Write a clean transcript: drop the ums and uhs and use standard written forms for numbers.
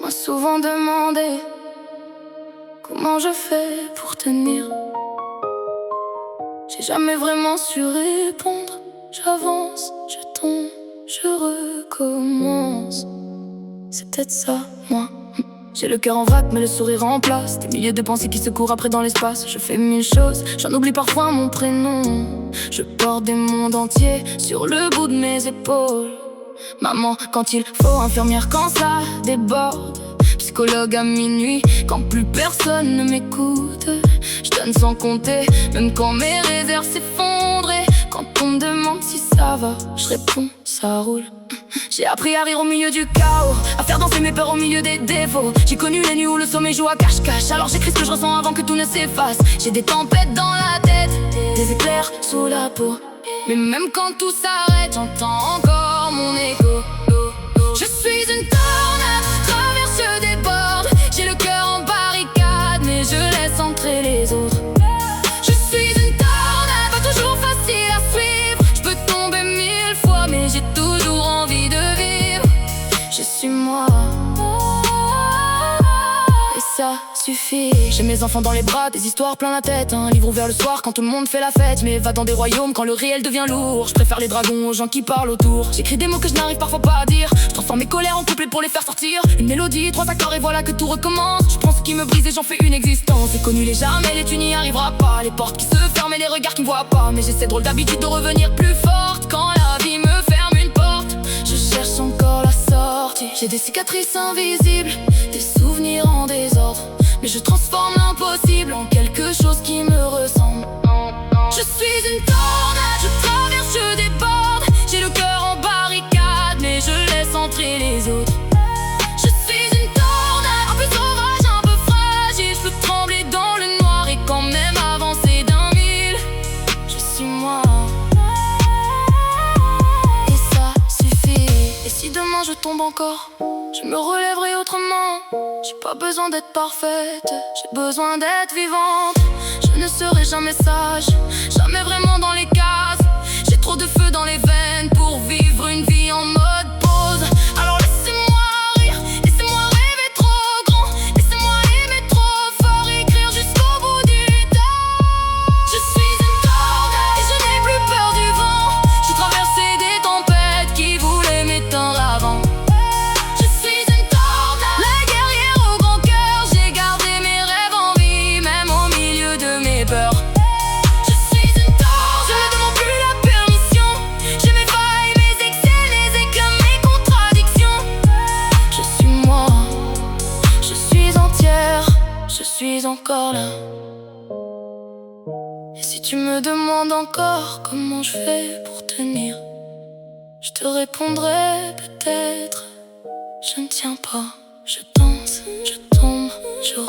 m'a souvent demandé comment je fais pour tenir. J'ai jamais vraiment su répondre. J'avance, je tombe, je recommence. C'est peut-être ça, moi. J'ai le cœur en vrac mais le sourire en place. Des milliers de pensées qui se courent après dans l'espace. Je fais mille choses, j'en oublie parfois mon prénom. Je porte des mondes entiers sur le bout de mes épaules. Maman quand il faut, infirmière quand ça déborde, psychologue à minuit quand plus personne ne m'écoute. Je donne sans compter, même quand mes réserves s'effondrent. Et quand on me demande si ça va, je réponds ça roule. J'ai appris à rire au milieu du chaos, à faire danser mes peurs au milieu des défauts. J'ai connu les nuits où le sommeil joue à cache-cache. Alors j'écris ce que je ressens avant que tout ne s'efface. J'ai des tempêtes dans la tête, des éclairs sous la peau. Mais même quand tout s'arrête, j'entends encore mon écho. Je suis une tornade, traverse, je déborde. J'ai le cœur en barricade, mais je laisse entrer les autres. Je suis une tornade, pas toujours facile à suivre. Je peux tomber mille fois, mais j'ai toujours envie de vivre. Je suis moi, et ça suffit. J'ai mes enfants dans les bras, des histoires plein la tête. Un livre ouvert le soir quand tout le monde fait la fête. Je m'évade dans des royaumes quand le réel devient lourd. Je préfère les dragons aux gens qui parlent autour. J'écris des mots que je n'arrive parfois pas à dire. Je transforme mes colères en couplets pour les faire sortir. Une mélodie, 3 accords et voilà que tout recommence. Je prends ce qui me brise et j'en fais une existence. C'est connu les jamais, les tu n'y arriveras pas. Les portes qui se ferment et les regards qui me voient pas. Mais j'ai cette drôle d'habitude de revenir plus forte quand la vie me ferme une porte. Je cherche encore la sortie. J'ai des cicatrices invisibles, des souvenirs en désordre. Mais je transforme l'impossible en quelque chose qui me ressemble. Je suis une tornade, je traverse, je déborde. J'ai le cœur en barricade, mais je laisse entrer les autres. Je suis une tornade, un peu sauvage, un peu fragile. Je peux trembler dans le noir et quand même avancer d'un mille. Je suis moi, et ça suffit. Et si demain je tombe encore, je me relèverai autrement. J'ai pas besoin d'être parfaite, j'ai besoin d'être vivante. Je ne serai jamais sage, jamais vraiment dans les cases. J'ai trop de feu dans les veines pour vivre une vie en mode pause. Alors laissez-moi rire, laissez-moi rêver trop grand. Laissez-moi aimer trop fort, écrire jusqu'au bout du temps. Je suis une tornade et je n'ai plus peur du vent. J'ai traversé des tempêtes qui voulaient m'éteindre avant. Je suis encore là. Et si tu me demandes encore comment je fais pour tenir, je te répondrai peut-être: je ne tiens pas. Je danse, je tombe, je